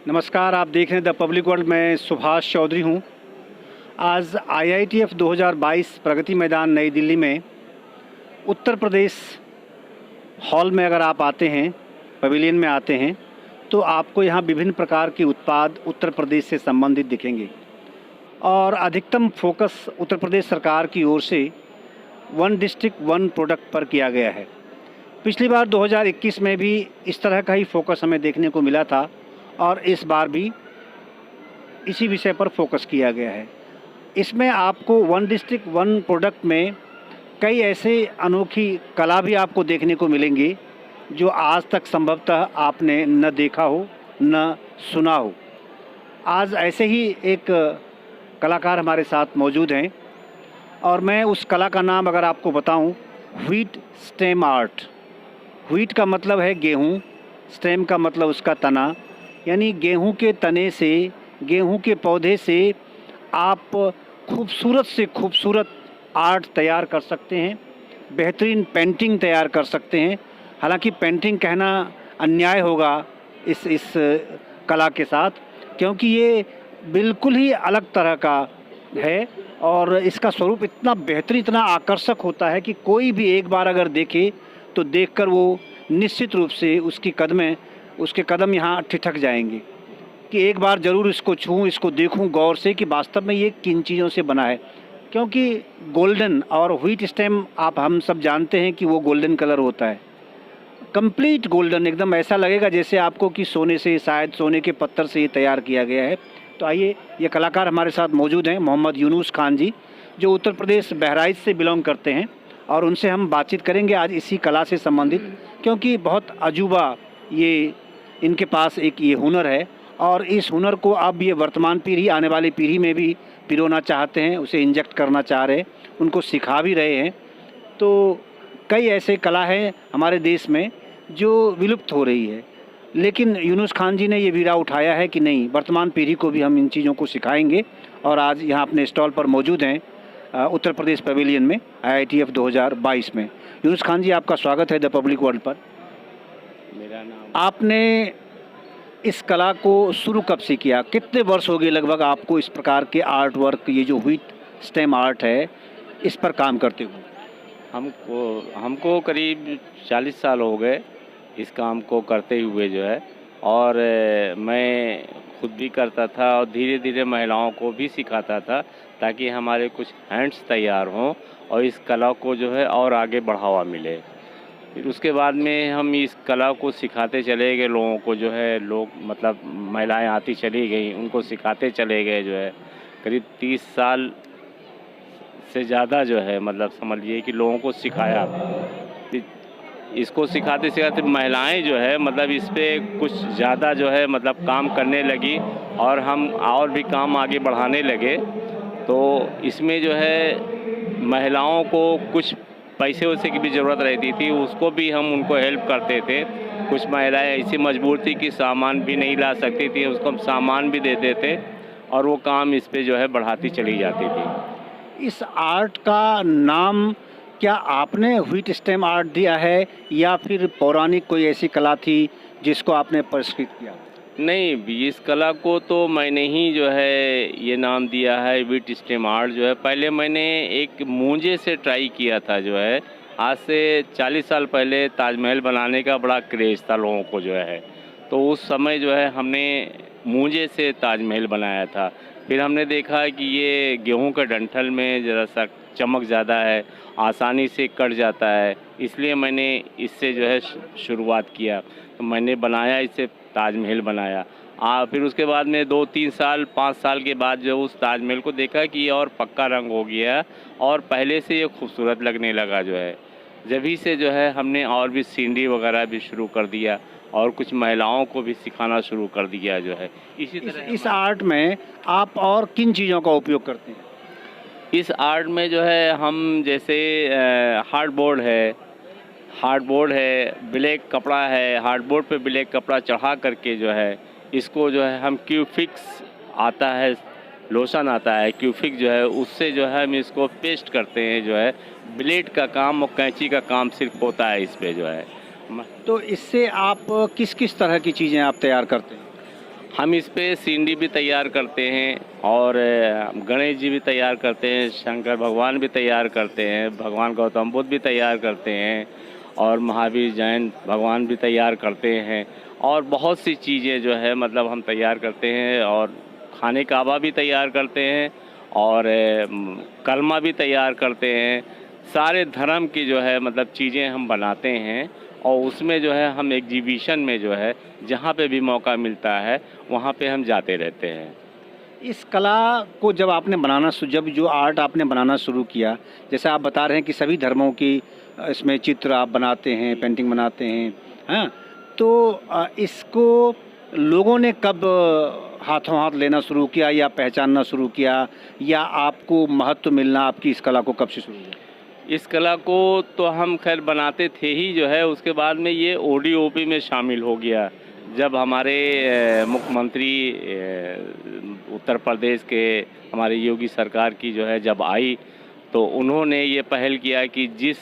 नमस्कार, आप देख रहे हैं द पब्लिक वर्ल्ड में सुभाष चौधरी हूँ। आज IITF 2022 प्रगति मैदान नई दिल्ली में उत्तर प्रदेश हॉल में अगर आप आते हैं, पवेलियन में आते हैं, तो आपको यहाँ विभिन्न प्रकार के उत्पाद उत्तर प्रदेश से संबंधित दिखेंगे और अधिकतम फोकस उत्तर प्रदेश सरकार की ओर से वन डिस्ट्रिक्ट वन प्रोडक्ट पर किया गया है। पिछली बार 2021 में भी इस तरह का ही फोकस हमें देखने को मिला था और इस बार भी इसी विषय पर फोकस किया गया है। इसमें आपको वन डिस्ट्रिक्ट वन प्रोडक्ट में कई ऐसे अनोखी कला भी आपको देखने को मिलेंगी जो आज तक संभवतः आपने न देखा हो न सुना हो। आज ऐसे ही एक कलाकार हमारे साथ मौजूद हैं और मैं उस कला का नाम अगर आपको बताऊं, व्हीट स्टेम आर्ट। व्हीट का मतलब है गेहूं, स्टेम का मतलब उसका तना, यानी गेहूं के तने से, गेहूं के पौधे से आप खूबसूरत से खूबसूरत आर्ट तैयार कर सकते हैं, बेहतरीन पेंटिंग तैयार कर सकते हैं। हालांकि पेंटिंग कहना अन्याय होगा इस कला के साथ, क्योंकि ये बिल्कुल ही अलग तरह का है और इसका स्वरूप इतना बेहतरीन, इतना आकर्षक होता है कि कोई भी एक बार अगर देखे तो देखकर वो निश्चित रूप से उसके कदम यहाँ ठिठक जाएंगे कि एक बार ज़रूर इसको छूऊं, इसको देखूं गौर से कि वास्तव में ये किन चीज़ों से बना है। क्योंकि गोल्डन और व्हीट स्टेम हम सब जानते हैं कि वो गोल्डन कलर होता है, कंप्लीट गोल्डन, एकदम ऐसा लगेगा जैसे आपको कि सोने से, शायद सोने के पत्थर से ये तैयार किया गया है। तो आइए, ये कलाकार हमारे साथ मौजूद हैं, मोहम्मद यूनुस खान जी, जो उत्तर प्रदेश बहराइच से बिलोंग करते हैं, और उनसे हम बातचीत करेंगे आज इसी कला से संबंधित, क्योंकि बहुत अजूबा ये इनके पास एक ये हुनर है और इस हुनर को अब ये वर्तमान पीढ़ी, आने वाली पीढ़ी में भी पिरोना चाहते हैं, उसे इंजेक्ट करना चाह रहे हैं, उनको सिखा भी रहे हैं। तो कई ऐसे कला हैं हमारे देश में जो विलुप्त हो रही है, लेकिन यूनुस खान जी ने ये बीड़ा उठाया है कि नहीं, वर्तमान पीढ़ी को भी हम इन चीज़ों को सिखाएंगे। और आज यहाँ अपने स्टॉल पर मौजूद हैं उत्तर प्रदेश पवेलियन में IITF 2022 में। यूनुस खान जी, आपका स्वागत है द पब्लिक वर्ल्ड पर। मेरा नाम, आपने इस कला को शुरू कब से किया? कितने वर्ष हो गए लगभग आपको इस प्रकार के आर्ट वर्क, ये जो व्हीट स्टेम आर्ट है, इस पर काम करते हुए? हमको करीब 40 साल हो गए इस काम को करते हुए जो है। और मैं खुद भी करता था और धीरे धीरे महिलाओं को भी सिखाता था ताकि हमारे कुछ हैंड्स तैयार हों और इस कला को जो है और आगे बढ़ावा मिले। फिर उसके बाद में हम इस कला को सिखाते चले गए लोगों को, जो है लोग मतलब महिलाएं आती चली गई, उनको सिखाते चले गए। जो है करीब 30 साल से ज़्यादा जो है मतलब समझिए कि लोगों को सिखाया। इसको सिखाते सिखाते महिलाएं जो है मतलब इस पे कुछ ज़्यादा जो है मतलब काम करने लगी और हम और भी काम आगे बढ़ाने लगे। तो इसमें जो है महिलाओं को कुछ पैसे वैसे की भी ज़रूरत रहती थी, उसको भी हम उनको हेल्प करते थे। कुछ महिलाएं ऐसी मजबूर थी कि सामान भी नहीं ला सकती थी, उसको हम सामान भी देते थे और वो काम इस पे जो है बढ़ाती चली जाती थी। इस आर्ट का नाम क्या आपने व्हीट स्टेम आर्ट दिया है या फिर पौराणिक कोई ऐसी कला थी जिसको आपने पुरस्कृत किया? नहीं, इस कला को तो मैंने ही जो है ये नाम दिया है व्हीट स्टेम आर्ट। जो है पहले मैंने एक मूंजे से ट्राई किया था। जो है आज से 40 साल पहले ताजमहल बनाने का बड़ा क्रेज़ था लोगों को जो है, तो उस समय जो है हमने मूंजे से ताजमहल बनाया था। फिर हमने देखा कि ये गेहूं के डंठल में ज़रा सा चमक ज़्यादा है, आसानी से कट जाता है, इसलिए मैंने इससे जो है शुरुआत किया। तो मैंने बनाया, इससे ताजमहल बनाया। फिर उसके बाद में 2-3 साल 5 साल के बाद जो उस ताजमहल को देखा कि ये और पक्का रंग हो गया और पहले से ये खूबसूरत लगने लगा। जो है जभी से जो है हमने और भी सीनरी वगैरह भी शुरू कर दिया और कुछ महिलाओं को भी सिखाना शुरू कर दिया। जो है इसी तरह इस आर्ट में आप और किन चीज़ों का उपयोग करते हैं? इस आर्ट में जो है हम जैसे हार्डबोर्ड है, ब्लैक कपड़ा है, हार्डबोर्ड पे ब्लैक कपड़ा चढ़ा करके जो है इसको जो है हम क्यूफिक्स आता है, लोशन आता है क्यूफिक, जो है उससे जो है हम इसको पेस्ट करते हैं। जो है ब्लेड का काम और कैंची का काम सिर्फ होता है इस पे। जो है तो इससे आप किस किस तरह की चीज़ें आप तैयार करते हैं? हम इस पे सीनरी भी तैयार करते हैं और गणेश जी भी तैयार करते हैं, शंकर भगवान भी तैयार करते हैं, भगवान गौतम बुद्ध भी तैयार करते हैं और महावीर जैन भगवान भी तैयार करते हैं और बहुत सी चीज़ें जो है मतलब हम तैयार करते हैं और खाने काबा भी तैयार करते हैं और कलमा भी तैयार करते हैं। सारे धर्म की जो है मतलब चीज़ें हम बनाते हैं और उसमें जो है हम एग्जीबिशन में जो है जहाँ पे भी मौका मिलता है वहाँ पे हम जाते रहते हैं। इस कला को जब आपने बनाना जब जो आर्ट आपने बनाना शुरू किया, जैसे आप बता रहे हैं कि सभी धर्मों की इसमें चित्र आप बनाते हैं, पेंटिंग बनाते हैं, हाँ, तो इसको लोगों ने कब हाथों हाथ लेना शुरू किया या पहचानना शुरू किया, या आपको महत्व मिलना आपकी इस कला को कब से शुरू हुआ? इस कला को तो हम खैर बनाते थे ही जो है, उसके बाद में ये ओडीओपी में शामिल हो गया। जब हमारे मुख्यमंत्री उत्तर प्रदेश के हमारे योगी सरकार की जो है जब आई, तो उन्होंने ये पहल किया कि जिस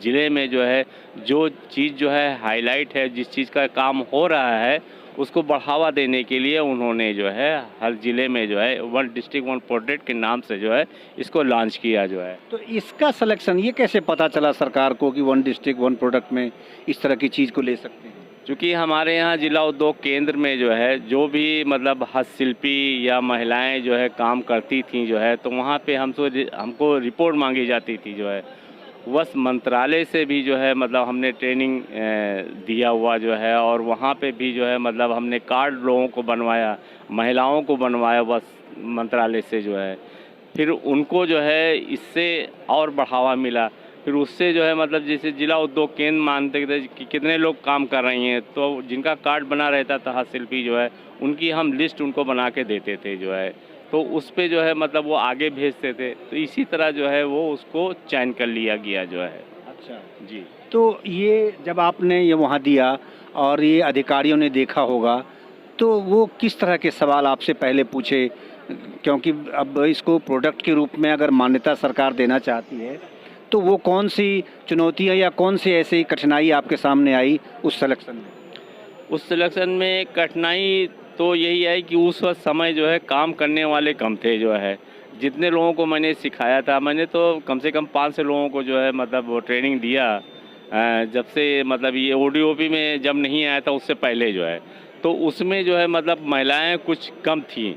ज़िले में जो है जो चीज़ जो है हाईलाइट है, जिस चीज़ का काम हो रहा है उसको बढ़ावा देने के लिए उन्होंने जो है हर ज़िले में जो है वन डिस्ट्रिक्ट वन प्रोडक्ट के नाम से जो है इसको लॉन्च किया जो है। तो इसका सिलेक्शन ये कैसे पता चला सरकार को कि वन डिस्ट्रिक्ट वन प्रोडक्ट में इस तरह की चीज़ को ले सकते हैं? क्योंकि हमारे यहाँ जिला उद्योग केंद्र में जो है जो भी मतलब हस्तशिल्पी या महिलाएं जो है काम करती थी जो है, तो वहाँ पे हमको रिपोर्ट मांगी जाती थी जो है। वस्त्र मंत्रालय से भी जो है मतलब हमने ट्रेनिंग दिया हुआ जो है और वहाँ पे भी जो है मतलब हमने कार्ड लोगों को बनवाया, महिलाओं को बनवाया वस्त्र मंत्रालय से जो है। फिर उनको जो है इससे और बढ़ावा मिला। फिर उससे जो है मतलब जैसे जिला उद्योग केंद्र मानते थे कि कितने लोग काम कर रही हैं, तो जिनका कार्ड बना रहता था हस्तशिल्पी जो है उनकी हम लिस्ट उनको बना के देते थे जो है, तो उस पे जो है मतलब वो आगे भेजते थे। तो इसी तरह जो है वो उसको चयन कर लिया गया जो है। अच्छा जी। तो ये जब आपने ये वहाँ दिया और ये अधिकारियों ने देखा होगा, तो वो किस तरह के सवाल आपसे पहले पूछे? क्योंकि अब इसको प्रोडक्ट के रूप में अगर मान्यता सरकार देना चाहती है, तो वो कौन सी चुनौतियाँ या कौन सी ऐसी कठिनाई आपके सामने आई उस सिलेक्शन में? उस सिलेक्शन में कठिनाई तो यही है कि उस वक्त समय जो है काम करने वाले कम थे जो है। जितने लोगों को मैंने सिखाया था, मैंने तो कम से कम 500 लोगों को जो है मतलब वो ट्रेनिंग दिया। जब से मतलब ये ओडीओपी में जब नहीं आया था उससे पहले जो है, तो उसमें जो है मतलब महिलाएं कुछ कम थी,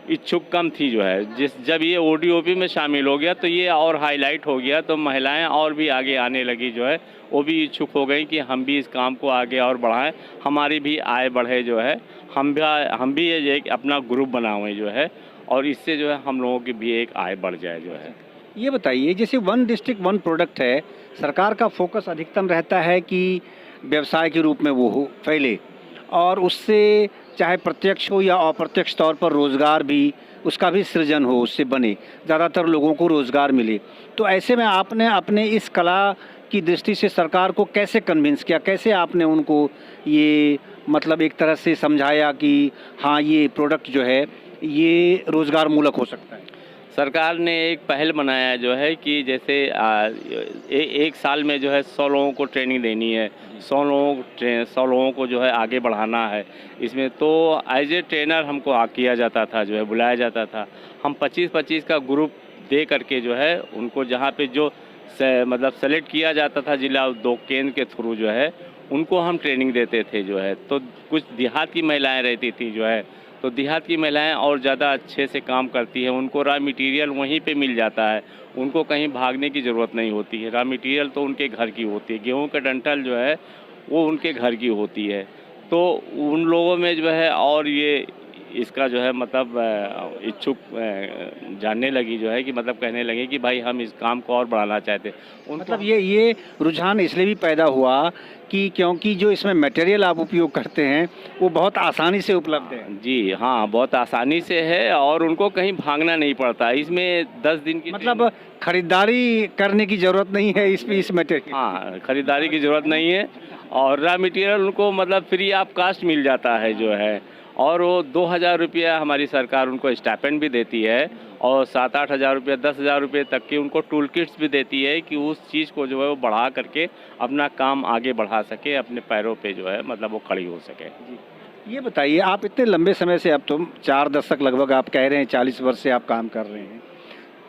इच्छुक कम थी जो है। जब ये ओडीओपी में शामिल हो गया तो ये और हाईलाइट हो गया, तो महिलाएं और भी आगे आने लगी जो है, वो भी इच्छुक हो गई कि हम भी इस काम को आगे और बढ़ाएं, हमारी भी आय बढ़े जो है, हम भी ये एक अपना ग्रुप बनाएं जो है, और इससे जो है हम लोगों की भी एक आय बढ़ जाए जो है। ये बताइए, जैसे वन डिस्ट्रिक्ट वन प्रोडक्ट है, सरकार का फोकस अधिकतम रहता है कि व्यवसाय के रूप में वो हो फैले और उससे चाहे प्रत्यक्ष हो या अप्रत्यक्ष तौर पर रोज़गार भी, उसका भी सृजन हो, उससे बने, ज़्यादातर लोगों को रोज़गार मिले। तो ऐसे में आपने अपने इस कला की दृष्टि से सरकार को कैसे कन्विंस किया? कैसे आपने उनको ये मतलब एक तरह से समझाया कि हाँ, ये प्रोडक्ट जो है ये रोज़गार मूलक हो सकता है? सरकार ने एक पहल बनाया जो है कि जैसे एक साल में जो है 100 लोगों को ट्रेनिंग देनी है, 100 लोगों को जो है आगे बढ़ाना है इसमें। तो एज ए ट्रेनर हमको किया जाता था जो है, बुलाया जाता था। हम 25-25 का ग्रुप दे करके जो है उनको जहाँ पे जो मतलब सेलेक्ट किया जाता था जिला उद्योग केंद्र के थ्रू जो है, उनको हम ट्रेनिंग देते थे जो है। तो कुछ देहात की महिलाएँ रहती थी जो है, तो देहात की महिलाएं और ज़्यादा अच्छे से काम करती हैं, उनको रॉ मटेरियल वहीं पे मिल जाता है, उनको कहीं भागने की ज़रूरत नहीं होती है। रॉ मटेरियल तो उनके घर की होती है, गेहूं का डंठल जो है वो उनके घर की होती है। तो उन लोगों में जो है और ये इसका जो है मतलब इच्छुक जानने लगी जो है कि मतलब कहने लगे कि भाई हम इस काम को और बढ़ाना चाहते हैं। मतलब ये रुझान इसलिए भी पैदा हुआ कि क्योंकि जो इसमें मटेरियल आप उपयोग करते हैं वो बहुत आसानी से उपलब्ध है। जी हाँ, बहुत आसानी से है और उनको कहीं भागना नहीं पड़ता। इसमें 10 दिन की मतलब खरीदारी करने की ज़रूरत नहीं है इस मटेरियल। हाँ, खरीदारी की ज़रूरत नहीं है और रॉ मटेरियल उनको मतलब फ्री ऑफ कास्ट मिल जाता है जो है। और वो 2000 रुपया हमारी सरकार उनको स्टाइपेंड भी देती है और 7-8 हज़ार रुपया, 10 हज़ार रुपये तक की उनको टूल किट्स भी देती है कि उस चीज़ को जो है वो बढ़ा करके अपना काम आगे बढ़ा सके, अपने पैरों पे जो है मतलब वो खड़ी हो सके। ये बताइए, आप इतने लंबे समय से, अब तो 4 दशक लगभग आप कह रहे हैं, 40 वर्ष से आप काम कर रहे हैं,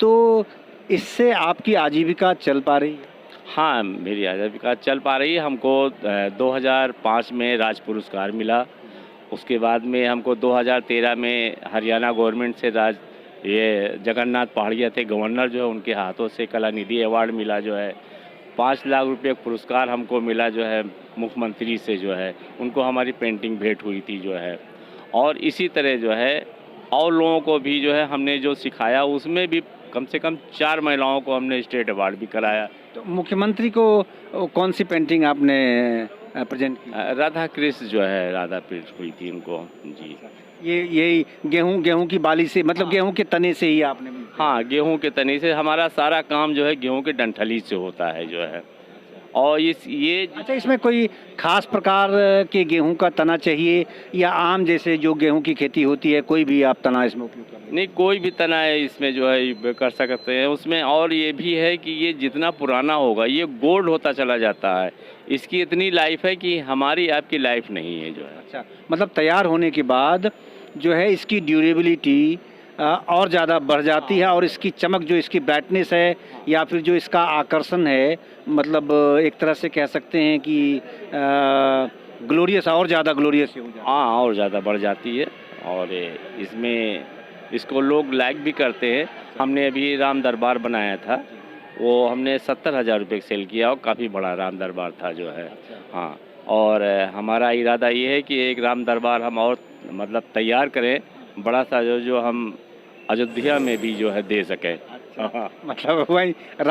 तो इससे आपकी आजीविका चल पा रही है? हाँ, मेरी आजीविका चल पा रही है। हमको 2005 में राज्य पुरस्कार मिला। उसके बाद में हमको 2013 में हरियाणा गवर्नमेंट से ये जगन्नाथ पहाड़िया थे गवर्नर, जो है उनके हाथों से कलानिधि अवार्ड मिला, जो है 5 लाख रुपए पुरस्कार हमको मिला, जो है मुख्यमंत्री से, जो है उनको हमारी पेंटिंग भेंट हुई थी, जो है। और इसी तरह जो है और लोगों को भी जो है हमने जो सिखाया, उसमें भी कम से कम 4 महिलाओं को हमने स्टेट अवार्ड भी कराया। तो मुख्यमंत्री को कौन सी पेंटिंग आपने प्रेजेंट की? राधा कृष्ण जो है, राधा कृष्ण हुई थी उनको जी। ये गेहूं की बाली से, मतलब गेहूं के तने से ही आपने? हाँ, गेहूं के तने से। हमारा सारा काम जो है गेहूं के डंठली से होता है, जो है। और अच्छा, इसमें कोई खास प्रकार के गेहूं का तना चाहिए या आम जैसे जो गेहूं की खेती होती है, कोई भी आप तना इसमें उपयोग कर? नहीं, कोई भी तना है इसमें जो है कर सकते हैं उसमें। और ये भी है कि ये जितना पुराना होगा ये गोल्ड होता चला जाता है। इसकी इतनी लाइफ है कि हमारी आपकी लाइफ नहीं है, जो है। अच्छा, मतलब तैयार होने के बाद जो है इसकी ड्यूरेबिलिटी और ज़्यादा बढ़ जाती है, और इसकी चमक, जो इसकी ब्राइटनेस है या फिर जो इसका आकर्षण है, मतलब एक तरह से कह सकते हैं कि ग्लोरियस, और ज़्यादा ग्लोरियस हो जाता है। हाँ, और ज़्यादा बढ़ जाती है। और इसमें इसको लोग लाइक भी करते हैं। हमने अभी राम दरबार बनाया था, वो हमने 70,000 रुपये सेल किया, और काफ़ी बड़ा राम दरबार था, जो है। हाँ, और हमारा इरादा ये है कि एक राम दरबार हम और मतलब तैयार करें, बड़ा सा, जो हम अयोध्या में भी जो है दे सकें। मतलब वही